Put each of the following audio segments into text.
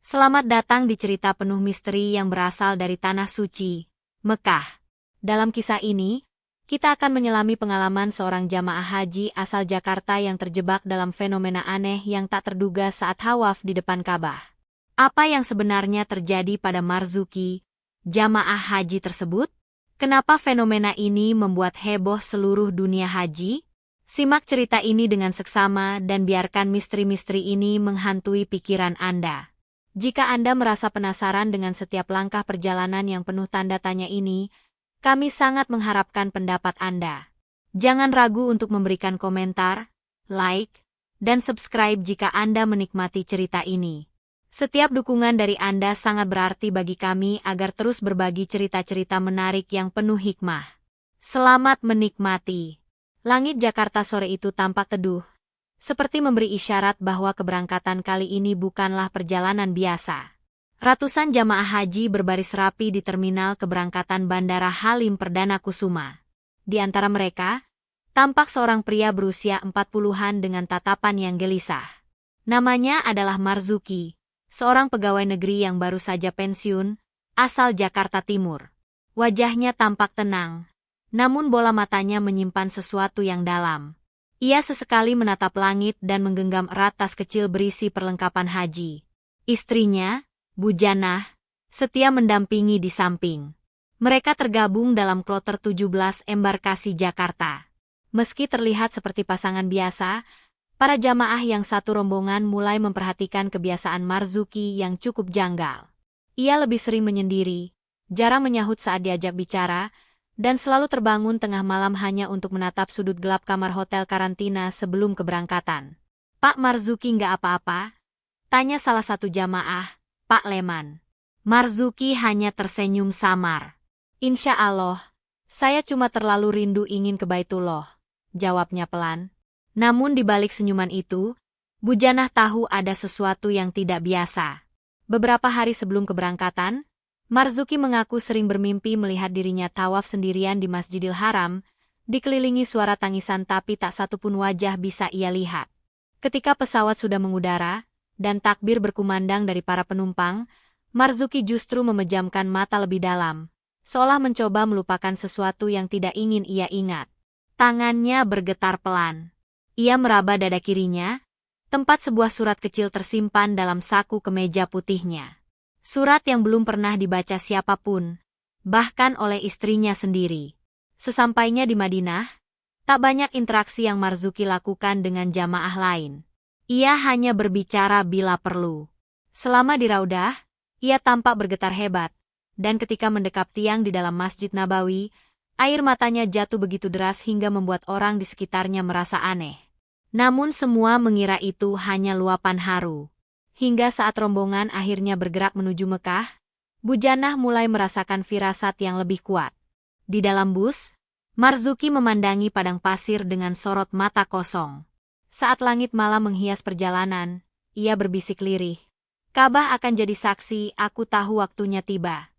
Selamat datang di cerita penuh misteri yang berasal dari Tanah Suci, Mekah. Dalam kisah ini, kita akan menyelami pengalaman seorang jamaah haji asal Jakarta yang terjebak dalam fenomena aneh yang tak terduga saat tawaf di depan Ka'bah. Apa yang sebenarnya terjadi pada Marzuki, jamaah haji tersebut? Kenapa fenomena ini membuat heboh seluruh dunia haji? Simak cerita ini dengan seksama dan biarkan misteri-misteri ini menghantui pikiran Anda. Jika Anda merasa penasaran dengan setiap langkah perjalanan yang penuh tanda tanya ini, kami sangat mengharapkan pendapat Anda. Jangan ragu untuk memberikan komentar, like, dan subscribe jika Anda menikmati cerita ini. Setiap dukungan dari Anda sangat berarti bagi kami agar terus berbagi cerita-cerita menarik yang penuh hikmah. Selamat menikmati. Langit Jakarta sore itu tampak teduh, seperti memberi isyarat bahwa keberangkatan kali ini bukanlah perjalanan biasa. Ratusan jamaah haji berbaris rapi di terminal keberangkatan Bandara Halim Perdana Kusuma. Di antara mereka, tampak seorang pria berusia 40-an dengan tatapan yang gelisah. Namanya adalah Marzuki, seorang pegawai negeri yang baru saja pensiun, asal Jakarta Timur. Wajahnya tampak tenang, namun bola matanya menyimpan sesuatu yang dalam. Ia sesekali menatap langit dan menggenggam erat tas kecil berisi perlengkapan haji. Istrinya, Bu Janah, setia mendampingi di samping. Mereka tergabung dalam kloter 17 embarkasi Jakarta. Meski terlihat seperti pasangan biasa, para jamaah yang satu rombongan mulai memperhatikan kebiasaan Marzuki yang cukup janggal. Ia lebih sering menyendiri, jarang menyahut saat diajak bicara, dan selalu terbangun tengah malam hanya untuk menatap sudut gelap kamar hotel karantina sebelum keberangkatan. "Pak Marzuki nggak apa-apa?" tanya salah satu jamaah, Pak Leman. Marzuki hanya tersenyum samar. "Insya Allah, saya cuma terlalu rindu ingin ke Baitullah," jawabnya pelan. Namun di balik senyuman itu, Bu Janah tahu ada sesuatu yang tidak biasa. Beberapa hari sebelum keberangkatan, Marzuki mengaku sering bermimpi melihat dirinya tawaf sendirian di Masjidil Haram, dikelilingi suara tangisan tapi tak satupun wajah bisa ia lihat. Ketika pesawat sudah mengudara, dan takbir berkumandang dari para penumpang, Marzuki justru memejamkan mata lebih dalam, seolah mencoba melupakan sesuatu yang tidak ingin ia ingat. Tangannya bergetar pelan. Ia meraba dada kirinya, tempat sebuah surat kecil tersimpan dalam saku kemeja putihnya. Surat yang belum pernah dibaca siapapun, bahkan oleh istrinya sendiri. Sesampainya di Madinah, tak banyak interaksi yang Marzuki lakukan dengan jamaah lain. Ia hanya berbicara bila perlu. Selama di Raudah, ia tampak bergetar hebat, dan ketika mendekap tiang di dalam Masjid Nabawi, air matanya jatuh begitu deras hingga membuat orang di sekitarnya merasa aneh. Namun semua mengira itu hanya luapan haru. Hingga saat rombongan akhirnya bergerak menuju Mekah, Bu Janah mulai merasakan firasat yang lebih kuat. Di dalam bus, Marzuki memandangi padang pasir dengan sorot mata kosong. Saat langit malam menghias perjalanan, ia berbisik lirih. "Ka'bah akan jadi saksi, aku tahu waktunya tiba."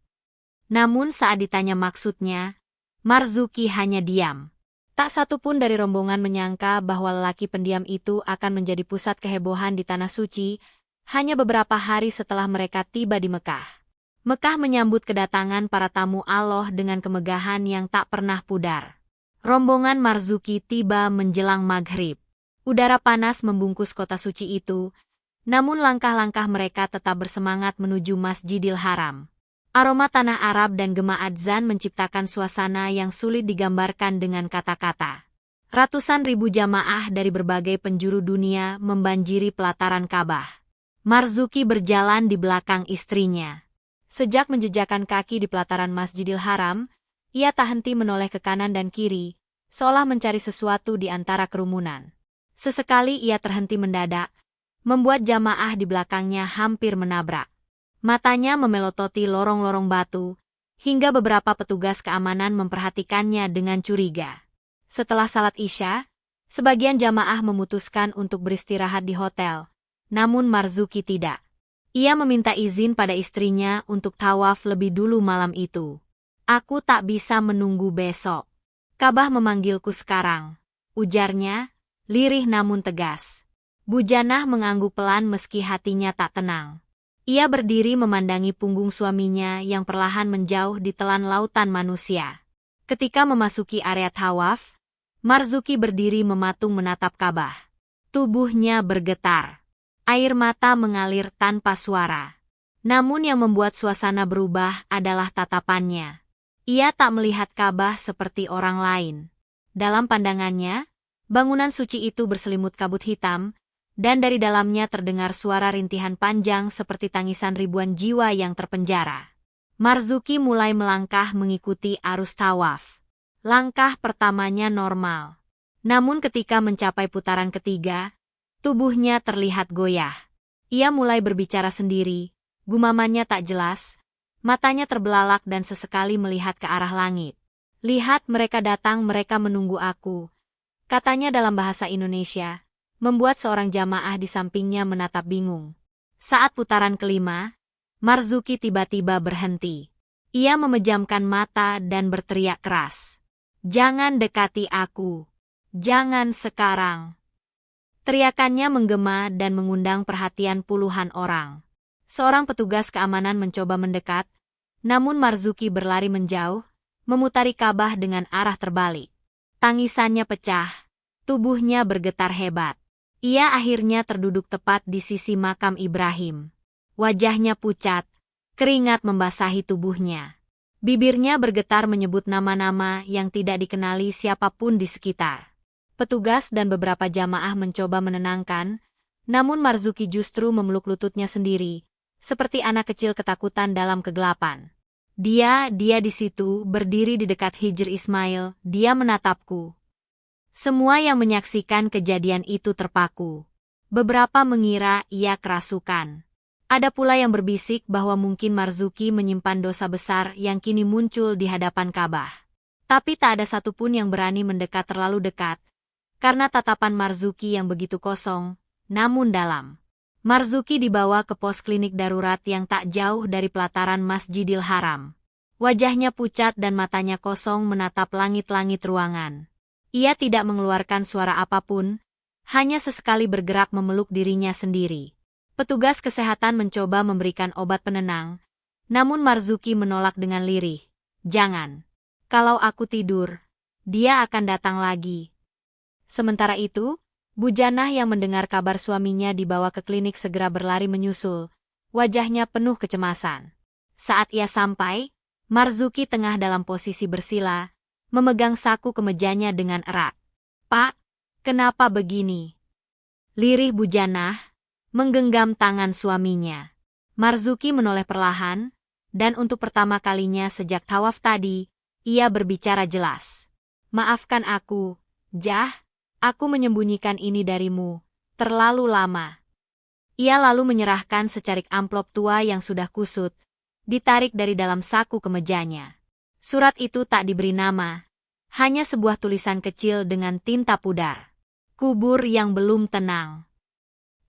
Namun saat ditanya maksudnya, Marzuki hanya diam. Tak satu pun dari rombongan menyangka bahwa lelaki pendiam itu akan menjadi pusat kehebohan di Tanah Suci, hanya beberapa hari setelah mereka tiba di Mekah. Mekah menyambut kedatangan para tamu Allah dengan kemegahan yang tak pernah pudar. Rombongan Marzuki tiba menjelang maghrib. Udara panas membungkus kota suci itu, namun langkah-langkah mereka tetap bersemangat menuju Masjidil Haram. Aroma tanah Arab dan gema adzan menciptakan suasana yang sulit digambarkan dengan kata-kata. Ratusan ribu jamaah dari berbagai penjuru dunia membanjiri pelataran Ka'bah. Marzuki berjalan di belakang istrinya. Sejak menjejakkan kaki di pelataran Masjidil Haram, ia tak henti menoleh ke kanan dan kiri, seolah mencari sesuatu di antara kerumunan. Sesekali ia terhenti mendadak, membuat jamaah di belakangnya hampir menabrak. Matanya memelototi lorong-lorong batu, hingga beberapa petugas keamanan memperhatikannya dengan curiga. Setelah salat Isya, sebagian jamaah memutuskan untuk beristirahat di hotel. Namun Marzuki tidak. Ia meminta izin pada istrinya untuk tawaf lebih dulu malam itu. "Aku tak bisa menunggu besok. Ka'bah memanggilku sekarang," ujarnya, lirih namun tegas. Bu Janah mengangguk pelan meski hatinya tak tenang. Ia berdiri memandangi punggung suaminya yang perlahan menjauh di telan lautan manusia. Ketika memasuki area tawaf, Marzuki berdiri mematung menatap Ka'bah. Tubuhnya bergetar. Air mata mengalir tanpa suara. Namun yang membuat suasana berubah adalah tatapannya. Ia tak melihat Ka'bah seperti orang lain. Dalam pandangannya, bangunan suci itu berselimut kabut hitam, dan dari dalamnya terdengar suara rintihan panjang seperti tangisan ribuan jiwa yang terpenjara. Marzuki mulai melangkah mengikuti arus tawaf. Langkah pertamanya normal. Namun ketika mencapai putaran ketiga, tubuhnya terlihat goyah. Ia mulai berbicara sendiri, gumamannya tak jelas, matanya terbelalak dan sesekali melihat ke arah langit. "Lihat, mereka datang, mereka menunggu aku," katanya dalam bahasa Indonesia, membuat seorang jamaah di sampingnya menatap bingung. Saat putaran kelima, Marzuki tiba-tiba berhenti. Ia memejamkan mata dan berteriak keras. "Jangan dekati aku. Jangan sekarang." Teriakannya menggema dan mengundang perhatian puluhan orang. Seorang petugas keamanan mencoba mendekat, namun Marzuki berlari menjauh, memutari Ka'bah dengan arah terbalik. Tangisannya pecah, tubuhnya bergetar hebat. Ia akhirnya terduduk tepat di sisi makam Ibrahim. Wajahnya pucat, keringat membasahi tubuhnya. Bibirnya bergetar menyebut nama-nama yang tidak dikenali siapapun di sekitar. Petugas dan beberapa jamaah mencoba menenangkan, namun Marzuki justru memeluk lututnya sendiri, seperti anak kecil ketakutan dalam kegelapan. Dia di situ, berdiri di dekat Hijr Ismail, dia menatapku. Semua yang menyaksikan kejadian itu terpaku. Beberapa mengira ia kerasukan. Ada pula yang berbisik bahwa mungkin Marzuki menyimpan dosa besar yang kini muncul di hadapan Ka'bah. Tapi tak ada satupun yang berani mendekat terlalu dekat, karena tatapan Marzuki yang begitu kosong, namun dalam. Marzuki dibawa ke pos klinik darurat yang tak jauh dari pelataran Masjidil Haram. Wajahnya pucat dan matanya kosong menatap langit-langit ruangan. Ia tidak mengeluarkan suara apapun, hanya sesekali bergerak memeluk dirinya sendiri. Petugas kesehatan mencoba memberikan obat penenang, namun Marzuki menolak dengan lirih. "Jangan. Kalau aku tidur, dia akan datang lagi." Sementara itu, Bujanah yang mendengar kabar suaminya dibawa ke klinik segera berlari menyusul, wajahnya penuh kecemasan. Saat ia sampai, Marzuki tengah dalam posisi bersila, memegang saku kemejanya dengan erat. "Pak, kenapa begini?" Lirih Bujanah menggenggam tangan suaminya. Marzuki menoleh perlahan, dan untuk pertama kalinya sejak tawaf tadi, ia berbicara jelas. "Maafkan aku, Jah, aku menyembunyikan ini darimu, terlalu lama." Ia lalu menyerahkan secarik amplop tua yang sudah kusut, ditarik dari dalam saku kemejanya. Surat itu tak diberi nama, hanya sebuah tulisan kecil dengan tinta pudar. "Kubur yang belum tenang."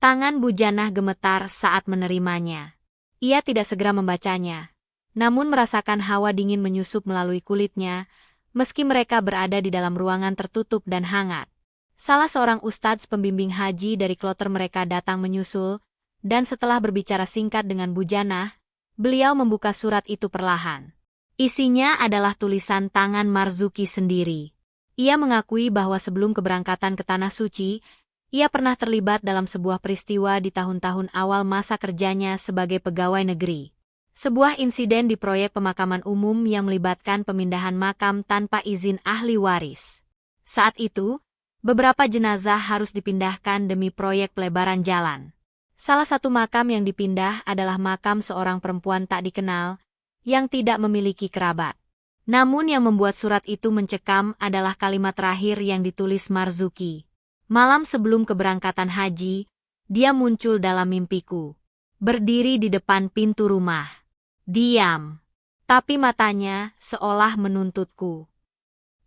Tangan Bujanah gemetar saat menerimanya. Ia tidak segera membacanya, namun merasakan hawa dingin menyusup melalui kulitnya, meski mereka berada di dalam ruangan tertutup dan hangat. Salah seorang ustadz pembimbing haji dari kloter mereka datang menyusul, dan setelah berbicara singkat dengan Bujanah, beliau membuka surat itu perlahan. Isinya adalah tulisan tangan Marzuki sendiri. Ia mengakui bahwa sebelum keberangkatan ke Tanah Suci, ia pernah terlibat dalam sebuah peristiwa di tahun-tahun awal masa kerjanya sebagai pegawai negeri. Sebuah insiden di proyek pemakaman umum yang melibatkan pemindahan makam tanpa izin ahli waris. Saat itu, beberapa jenazah harus dipindahkan demi proyek pelebaran jalan. Salah satu makam yang dipindah adalah makam seorang perempuan tak dikenal, yang tidak memiliki kerabat. Namun yang membuat surat itu mencekam adalah kalimat terakhir yang ditulis Marzuki. "Malam sebelum keberangkatan haji, dia muncul dalam mimpiku. Berdiri di depan pintu rumah. Diam. Tapi matanya seolah menuntutku."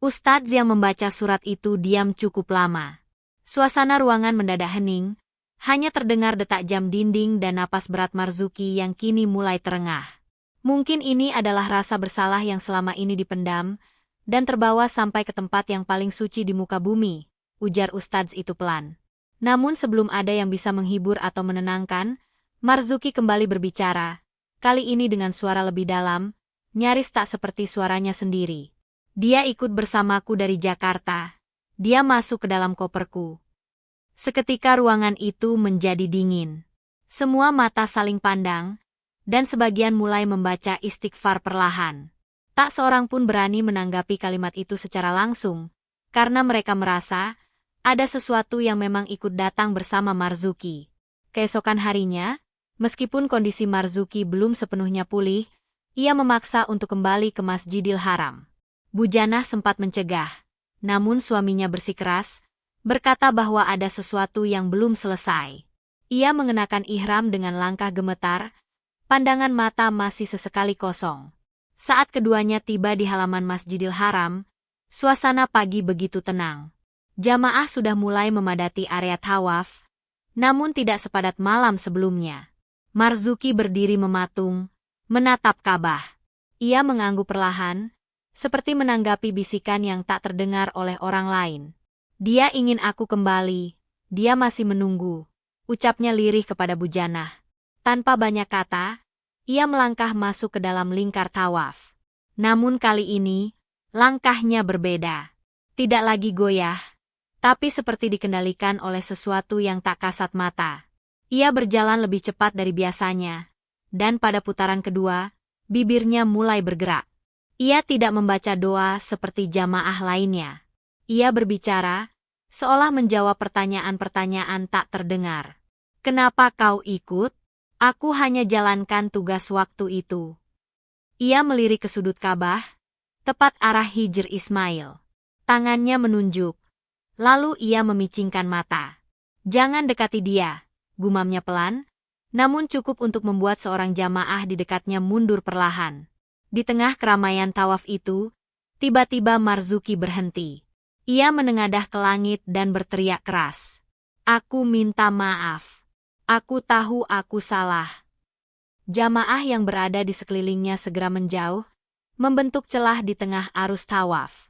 Ustadz yang membaca surat itu diam cukup lama. Suasana ruangan mendadak hening, hanya terdengar detak jam dinding dan napas berat Marzuki yang kini mulai terengah. Mungkin ini adalah rasa bersalah yang selama ini dipendam, dan terbawa sampai ke tempat yang paling suci di muka bumi, ujar ustadz itu pelan. Namun sebelum ada yang bisa menghibur atau menenangkan, Marzuki kembali berbicara, kali ini dengan suara lebih dalam, nyaris tak seperti suaranya sendiri. Dia ikut bersamaku dari Jakarta. Dia masuk ke dalam koperku. Seketika ruangan itu menjadi dingin. Semua mata saling pandang, dan sebagian mulai membaca istighfar perlahan. Tak seorang pun berani menanggapi kalimat itu secara langsung, karena mereka merasa ada sesuatu yang memang ikut datang bersama Marzuki. Keesokan harinya, meskipun kondisi Marzuki belum sepenuhnya pulih, ia memaksa untuk kembali ke Masjidil Haram. Bujana sempat mencegah, namun suaminya bersikeras, berkata bahwa ada sesuatu yang belum selesai. Ia mengenakan ihram dengan langkah gemetar, pandangan mata masih sesekali kosong. Saat keduanya tiba di halaman Masjidil Haram, suasana pagi begitu tenang. Jamaah sudah mulai memadati area tawaf, namun tidak sepadat malam sebelumnya. Marzuki berdiri mematung, menatap Ka'bah. Ia mengangguk perlahan, seperti menanggapi bisikan yang tak terdengar oleh orang lain. Dia ingin aku kembali, dia masih menunggu, ucapnya lirih kepada Bujana. Tanpa banyak kata, ia melangkah masuk ke dalam lingkar tawaf. Namun kali ini, langkahnya berbeda. Tidak lagi goyah, tapi seperti dikendalikan oleh sesuatu yang tak kasat mata. Ia berjalan lebih cepat dari biasanya, dan pada putaran kedua, bibirnya mulai bergerak. Ia tidak membaca doa seperti jamaah lainnya. Ia berbicara, seolah menjawab pertanyaan-pertanyaan tak terdengar. Kenapa kau ikut? Aku hanya jalankan tugas waktu itu. Ia melirik ke sudut Ka'bah, tepat arah Hijr Ismail. Tangannya menunjuk. Lalu ia memicingkan mata. Jangan dekati dia, gumamnya pelan, namun cukup untuk membuat seorang jamaah di dekatnya mundur perlahan. Di tengah keramaian tawaf itu, tiba-tiba Marzuki berhenti. Ia menengadah ke langit dan berteriak keras. Aku minta maaf. Aku tahu aku salah. Jamaah yang berada di sekelilingnya segera menjauh, membentuk celah di tengah arus tawaf.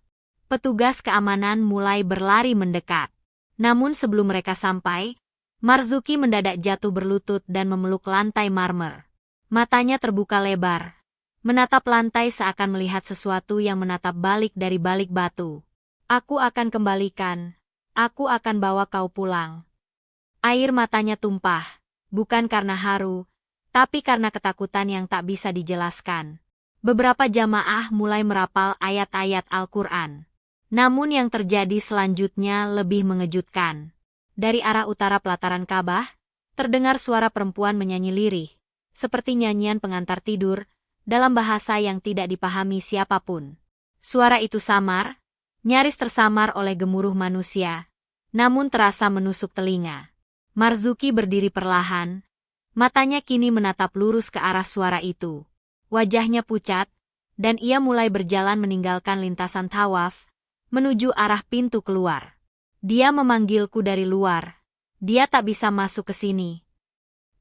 Petugas keamanan mulai berlari mendekat. Namun sebelum mereka sampai, Marzuki mendadak jatuh berlutut dan memeluk lantai marmer. Matanya terbuka lebar, menatap lantai seakan melihat sesuatu yang menatap balik dari balik batu. Aku akan kembalikan. Aku akan bawa kau pulang. Air matanya tumpah, bukan karena haru, tapi karena ketakutan yang tak bisa dijelaskan. Beberapa jamaah mulai merapal ayat-ayat Al-Quran. Namun yang terjadi selanjutnya lebih mengejutkan. Dari arah utara pelataran Ka'bah, terdengar suara perempuan menyanyi lirih, seperti nyanyian pengantar tidur, dalam bahasa yang tidak dipahami siapapun. Suara itu samar, nyaris tersamar oleh gemuruh manusia, namun terasa menusuk telinga. Marzuki berdiri perlahan, matanya kini menatap lurus ke arah suara itu. Wajahnya pucat, dan ia mulai berjalan meninggalkan lintasan tawaf, menuju arah pintu keluar. Dia memanggilku dari luar. Dia tak bisa masuk ke sini.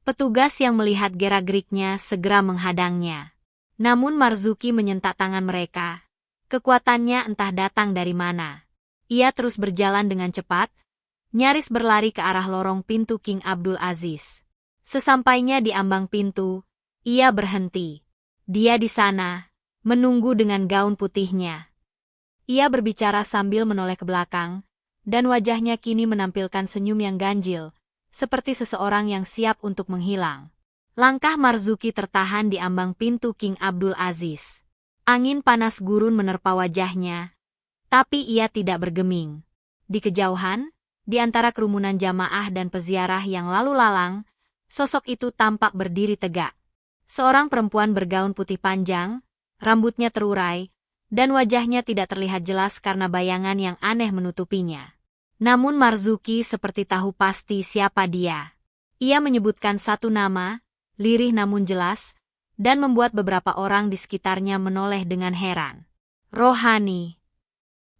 Petugas yang melihat gerak-geriknya segera menghadangnya. Namun Marzuki menyentak tangan mereka. Kekuatannya entah datang dari mana. Ia terus berjalan dengan cepat, nyaris berlari ke arah lorong pintu King Abdul Aziz. Sesampainya di ambang pintu, ia berhenti. Dia di sana, menunggu dengan gaun putihnya. Ia berbicara sambil menoleh ke belakang, dan wajahnya kini menampilkan senyum yang ganjil, seperti seseorang yang siap untuk menghilang. Langkah Marzuki tertahan di ambang pintu King Abdul Aziz. Angin panas gurun menerpa wajahnya, tapi ia tidak bergeming. Di kejauhan, di antara kerumunan jamaah dan peziarah yang lalu lalang, sosok itu tampak berdiri tegak. Seorang perempuan bergaun putih panjang, rambutnya terurai, dan wajahnya tidak terlihat jelas karena bayangan yang aneh menutupinya. Namun Marzuki seperti tahu pasti siapa dia. Ia menyebutkan satu nama, lirih namun jelas, dan membuat beberapa orang di sekitarnya menoleh dengan heran. Rohani.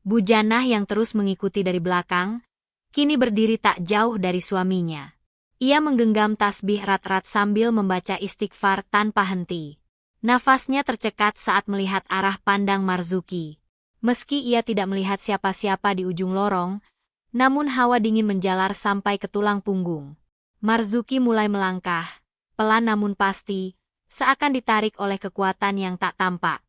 Bujanah yang terus mengikuti dari belakang, kini berdiri tak jauh dari suaminya. Ia menggenggam tasbih rat-rat sambil membaca istighfar tanpa henti. Nafasnya tercekat saat melihat arah pandang Marzuki. Meski ia tidak melihat siapa-siapa di ujung lorong, namun hawa dingin menjalar sampai ke tulang punggung. Marzuki mulai melangkah, pelan namun pasti, seakan ditarik oleh kekuatan yang tak tampak.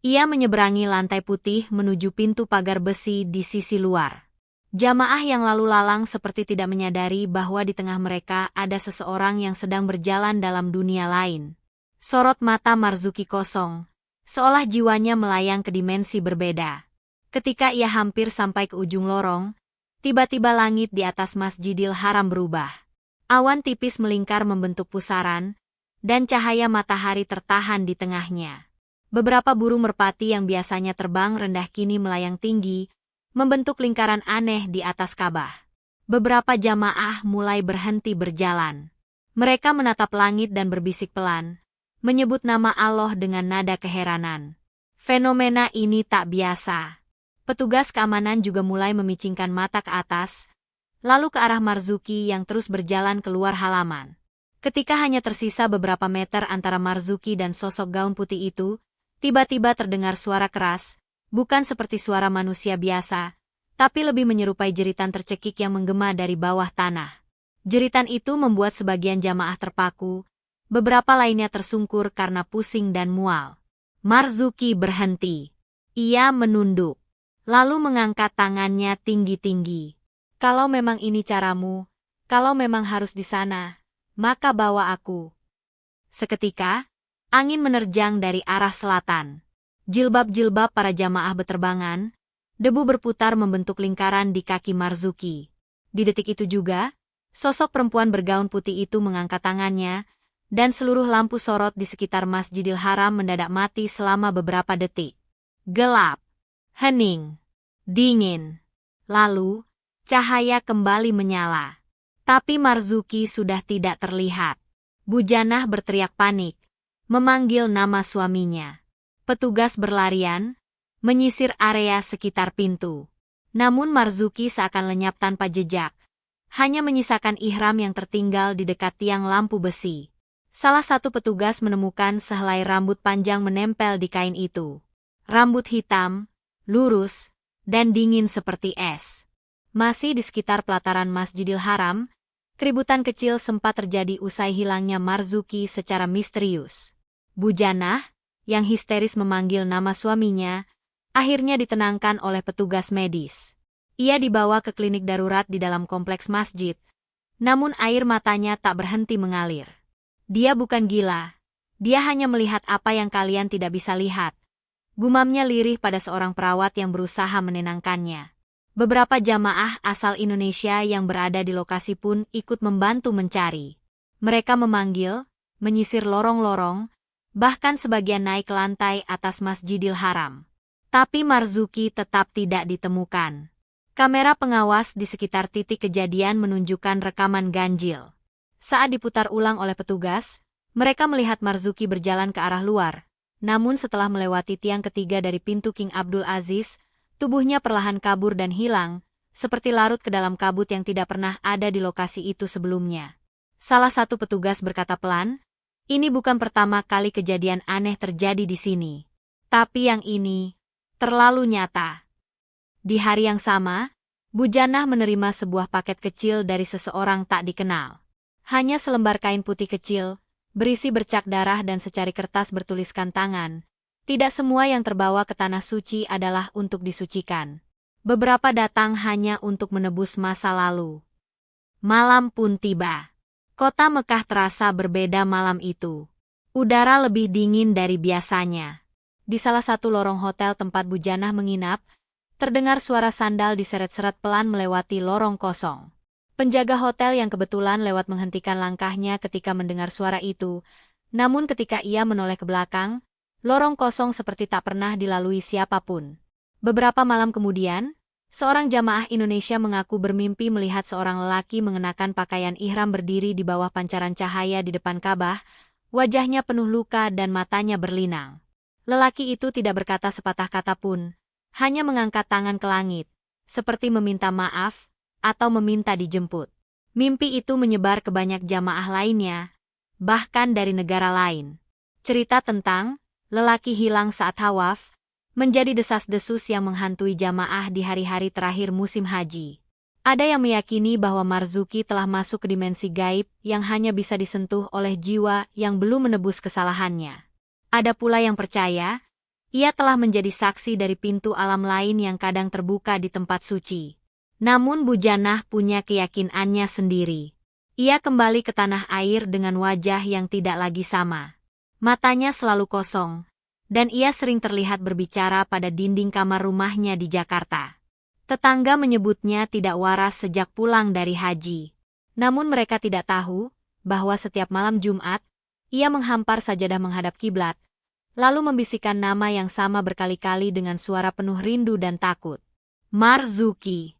Ia menyeberangi lantai putih menuju pintu pagar besi di sisi luar. Jamaah yang lalu lalang seperti tidak menyadari bahwa di tengah mereka ada seseorang yang sedang berjalan dalam dunia lain. Sorot mata Marzuki kosong, seolah jiwanya melayang ke dimensi berbeda. Ketika ia hampir sampai ke ujung lorong, tiba-tiba langit di atas Masjidil Haram berubah. Awan tipis melingkar membentuk pusaran, dan cahaya matahari tertahan di tengahnya. Beberapa burung merpati yang biasanya terbang rendah kini melayang tinggi, membentuk lingkaran aneh di atas Ka'bah. Beberapa jamaah mulai berhenti berjalan. Mereka menatap langit dan berbisik pelan, menyebut nama Allah dengan nada keheranan. Fenomena ini tak biasa. Petugas keamanan juga mulai memicingkan mata ke atas, lalu ke arah Marzuki yang terus berjalan keluar halaman. Ketika hanya tersisa beberapa meter antara Marzuki dan sosok gaun putih itu, tiba-tiba terdengar suara keras, bukan seperti suara manusia biasa, tapi lebih menyerupai jeritan tercekik yang menggema dari bawah tanah. Jeritan itu membuat sebagian jamaah terpaku, beberapa lainnya tersungkur karena pusing dan mual. Marzuki berhenti. Ia menunduk, lalu mengangkat tangannya tinggi-tinggi. Kalau memang ini caramu, kalau memang harus di sana, maka bawa aku. Seketika, angin menerjang dari arah selatan. Jilbab-jilbab para jamaah beterbangan, debu berputar membentuk lingkaran di kaki Marzuki. Di detik itu juga, sosok perempuan bergaun putih itu mengangkat tangannya, dan seluruh lampu sorot di sekitar Masjidil Haram mendadak mati selama beberapa detik. Gelap, hening, dingin. Lalu, cahaya kembali menyala. Tapi Marzuki sudah tidak terlihat. Bujanah berteriak panik, memanggil nama suaminya. Petugas berlarian, menyisir area sekitar pintu. Namun Marzuki seakan lenyap tanpa jejak, hanya menyisakan ihram yang tertinggal di dekat tiang lampu besi. Salah satu petugas menemukan sehelai rambut panjang menempel di kain itu. Rambut hitam, lurus, dan dingin seperti es. Masih di sekitar pelataran Masjidil Haram, keributan kecil sempat terjadi usai hilangnya Marzuki secara misterius. Bujanah, yang histeris memanggil nama suaminya, akhirnya ditenangkan oleh petugas medis. Ia dibawa ke klinik darurat di dalam kompleks masjid, namun air matanya tak berhenti mengalir. Dia bukan gila, dia hanya melihat apa yang kalian tidak bisa lihat. Gumamnya lirih pada seorang perawat yang berusaha menenangkannya. Beberapa jamaah asal Indonesia yang berada di lokasi pun ikut membantu mencari. Mereka memanggil, menyisir lorong-lorong, bahkan sebagian naik ke lantai atas Masjidil Haram. Tapi Marzuki tetap tidak ditemukan. Kamera pengawas di sekitar titik kejadian menunjukkan rekaman ganjil. Saat diputar ulang oleh petugas, mereka melihat Marzuki berjalan ke arah luar. Namun setelah melewati tiang ketiga dari pintu King Abdul Aziz, tubuhnya perlahan kabur dan hilang, seperti larut ke dalam kabut yang tidak pernah ada di lokasi itu sebelumnya. Salah satu petugas berkata pelan, "Ini bukan pertama kali kejadian aneh terjadi di sini. Tapi yang ini, terlalu nyata." Di hari yang sama, Bujanah menerima sebuah paket kecil dari seseorang tak dikenal. Hanya selembar kain putih kecil, berisi bercak darah dan secari kertas bertuliskan tangan. Tidak semua yang terbawa ke tanah suci adalah untuk disucikan. Beberapa datang hanya untuk menebus masa lalu. Malam pun tiba. Kota Mekah terasa berbeda malam itu. Udara lebih dingin dari biasanya. Di salah satu lorong hotel tempat Bujanah menginap, terdengar suara sandal diseret-seret pelan melewati lorong kosong. Penjaga hotel yang kebetulan lewat menghentikan langkahnya ketika mendengar suara itu, namun ketika ia menoleh ke belakang, lorong kosong seperti tak pernah dilalui siapapun. Beberapa malam kemudian, seorang jamaah Indonesia mengaku bermimpi melihat seorang lelaki mengenakan pakaian ihram berdiri di bawah pancaran cahaya di depan Ka'bah, wajahnya penuh luka dan matanya berlinang. Lelaki itu tidak berkata sepatah kata pun, hanya mengangkat tangan ke langit, seperti meminta maaf, atau meminta dijemput. Mimpi itu menyebar ke banyak jamaah lainnya, bahkan dari negara lain. Cerita tentang lelaki hilang saat tawaf menjadi desas-desus yang menghantui jamaah di hari-hari terakhir musim haji. Ada yang meyakini bahwa Marzuki telah masuk ke dimensi gaib yang hanya bisa disentuh oleh jiwa yang belum menebus kesalahannya. Ada pula yang percaya, ia telah menjadi saksi dari pintu alam lain yang kadang terbuka di tempat suci. Namun Bujanah punya keyakinannya sendiri. Ia kembali ke tanah air dengan wajah yang tidak lagi sama. Matanya selalu kosong, dan ia sering terlihat berbicara pada dinding kamar rumahnya di Jakarta. Tetangga menyebutnya tidak waras sejak pulang dari haji. Namun mereka tidak tahu bahwa setiap malam Jumat, ia menghampar sajadah menghadap kiblat, lalu membisikkan nama yang sama berkali-kali dengan suara penuh rindu dan takut. Marzuki.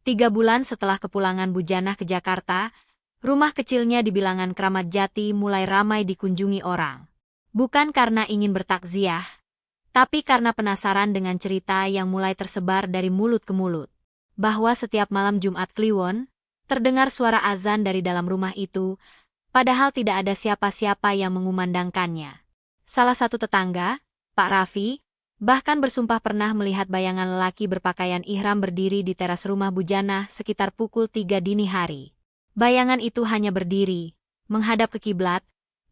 3 bulan setelah kepulangan Bujanah ke Jakarta, rumah kecilnya di bilangan Kramat Jati mulai ramai dikunjungi orang. Bukan karena ingin bertakziah, tapi karena penasaran dengan cerita yang mulai tersebar dari mulut ke mulut. Bahwa setiap malam Jumat Kliwon, terdengar suara azan dari dalam rumah itu, padahal tidak ada siapa-siapa yang mengumandangkannya. Salah satu tetangga, Pak Raffi, bahkan bersumpah pernah melihat bayangan lelaki berpakaian ihram berdiri di teras rumah Bujanah sekitar pukul 3 dini hari. Bayangan itu hanya berdiri, menghadap ke kiblat,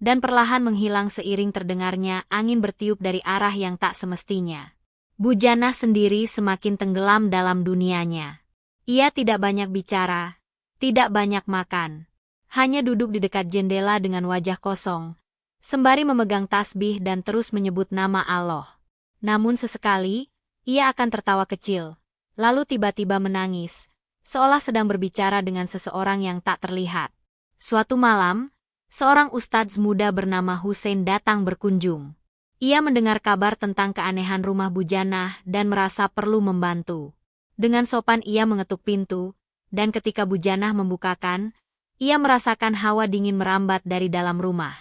dan perlahan menghilang seiring terdengarnya angin bertiup dari arah yang tak semestinya. Bujanah sendiri semakin tenggelam dalam dunianya. Ia tidak banyak bicara, tidak banyak makan. Hanya duduk di dekat jendela dengan wajah kosong, sembari memegang tasbih dan terus menyebut nama Allah. Namun sesekali, ia akan tertawa kecil, lalu tiba-tiba menangis, seolah sedang berbicara dengan seseorang yang tak terlihat. Suatu malam, seorang ustadz muda bernama Hussein datang berkunjung. Ia mendengar kabar tentang keanehan rumah Bujanah dan merasa perlu membantu. Dengan sopan ia mengetuk pintu, dan ketika Bujanah membukakan, ia merasakan hawa dingin merambat dari dalam rumah.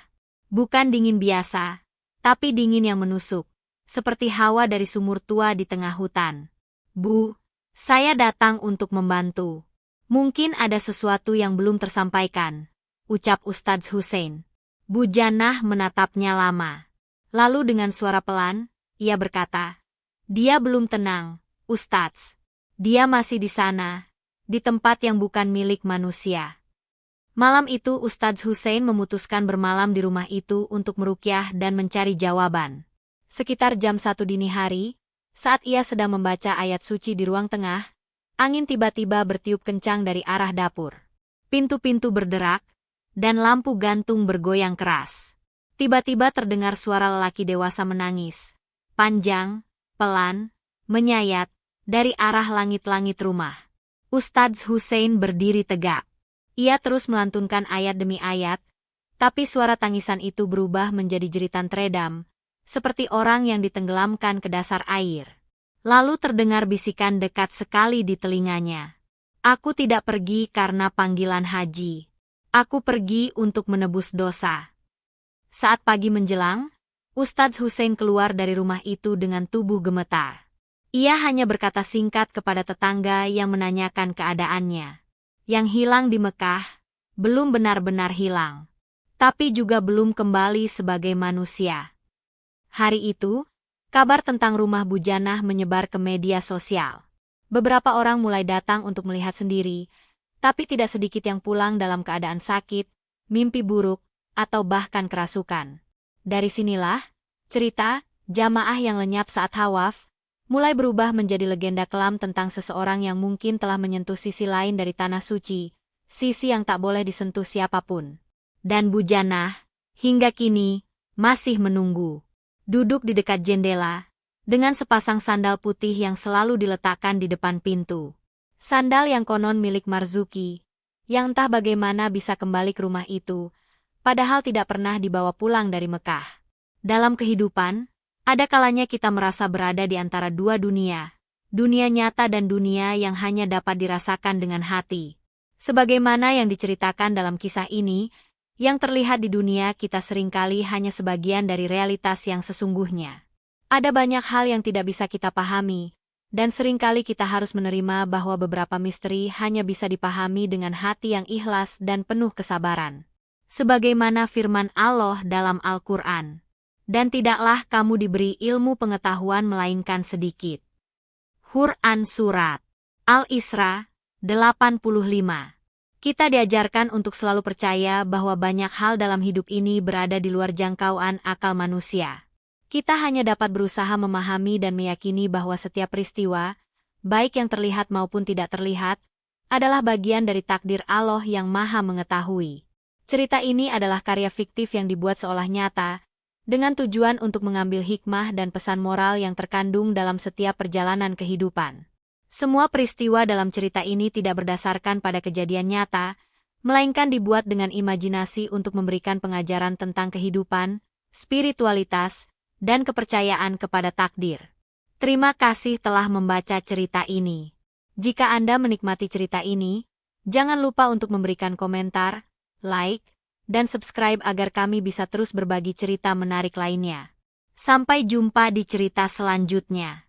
Bukan dingin biasa, tapi dingin yang menusuk, seperti hawa dari sumur tua di tengah hutan. Bu, saya datang untuk membantu. Mungkin ada sesuatu yang belum tersampaikan, ucap Ustadz Hussein. Bujanah menatapnya lama. Lalu dengan suara pelan, ia berkata, "Dia belum tenang, Ustadz. Dia masih di sana, di tempat yang bukan milik manusia." Malam itu Ustadz Hussein memutuskan bermalam di rumah itu untuk meruqyah dan mencari jawaban. Sekitar jam 1 dini hari, saat ia sedang membaca ayat suci di ruang tengah, angin tiba-tiba bertiup kencang dari arah dapur. Pintu-pintu berderak, dan lampu gantung bergoyang keras. Tiba-tiba terdengar suara lelaki dewasa menangis, panjang, pelan, menyayat, dari arah langit-langit rumah. Ustadz Hussein berdiri tegak. Ia terus melantunkan ayat demi ayat, tapi suara tangisan itu berubah menjadi jeritan teredam, seperti orang yang ditenggelamkan ke dasar air. Lalu terdengar bisikan dekat sekali di telinganya. "Aku tidak pergi karena panggilan haji. Aku pergi untuk menebus dosa." Saat pagi menjelang, Ustadz Hussein keluar dari rumah itu dengan tubuh gemetar. Ia hanya berkata singkat kepada tetangga yang menanyakan keadaannya. Yang hilang di Mekah, belum benar-benar hilang, tapi juga belum kembali sebagai manusia. Hari itu, kabar tentang rumah Bujanah menyebar ke media sosial. Beberapa orang mulai datang untuk melihat sendiri, tapi tidak sedikit yang pulang dalam keadaan sakit, mimpi buruk, atau bahkan kerasukan. Dari sinilah, cerita jamaah yang lenyap saat tawaf mulai berubah menjadi legenda kelam tentang seseorang yang mungkin telah menyentuh sisi lain dari tanah suci, sisi yang tak boleh disentuh siapapun. Dan Bujanah, hingga kini, masih menunggu. Duduk di dekat jendela, dengan sepasang sandal putih yang selalu diletakkan di depan pintu. Sandal yang konon milik Marzuki, yang entah bagaimana bisa kembali ke rumah itu, padahal tidak pernah dibawa pulang dari Mekah. Dalam kehidupan, ada kalanya kita merasa berada di antara dua dunia, dunia nyata dan dunia yang hanya dapat dirasakan dengan hati. Sebagaimana yang diceritakan dalam kisah ini, yang terlihat di dunia kita seringkali hanya sebagian dari realitas yang sesungguhnya. Ada banyak hal yang tidak bisa kita pahami, dan seringkali kita harus menerima bahwa beberapa misteri hanya bisa dipahami dengan hati yang ikhlas dan penuh kesabaran. Sebagaimana firman Allah dalam Al-Quran, "Dan tidaklah kamu diberi ilmu pengetahuan melainkan sedikit." Quran Surat Al-Isra, 85. Kita diajarkan untuk selalu percaya bahwa banyak hal dalam hidup ini berada di luar jangkauan akal manusia. Kita hanya dapat berusaha memahami dan meyakini bahwa setiap peristiwa, baik yang terlihat maupun tidak terlihat, adalah bagian dari takdir Allah yang Maha Mengetahui. Cerita ini adalah karya fiktif yang dibuat seolah nyata, dengan tujuan untuk mengambil hikmah dan pesan moral yang terkandung dalam setiap perjalanan kehidupan. Semua peristiwa dalam cerita ini tidak berdasarkan pada kejadian nyata, melainkan dibuat dengan imajinasi untuk memberikan pengajaran tentang kehidupan, spiritualitas, dan kepercayaan kepada takdir. Terima kasih telah membaca cerita ini. Jika Anda menikmati cerita ini, jangan lupa untuk memberikan komentar, like, dan subscribe agar kami bisa terus berbagi cerita menarik lainnya. Sampai jumpa di cerita selanjutnya.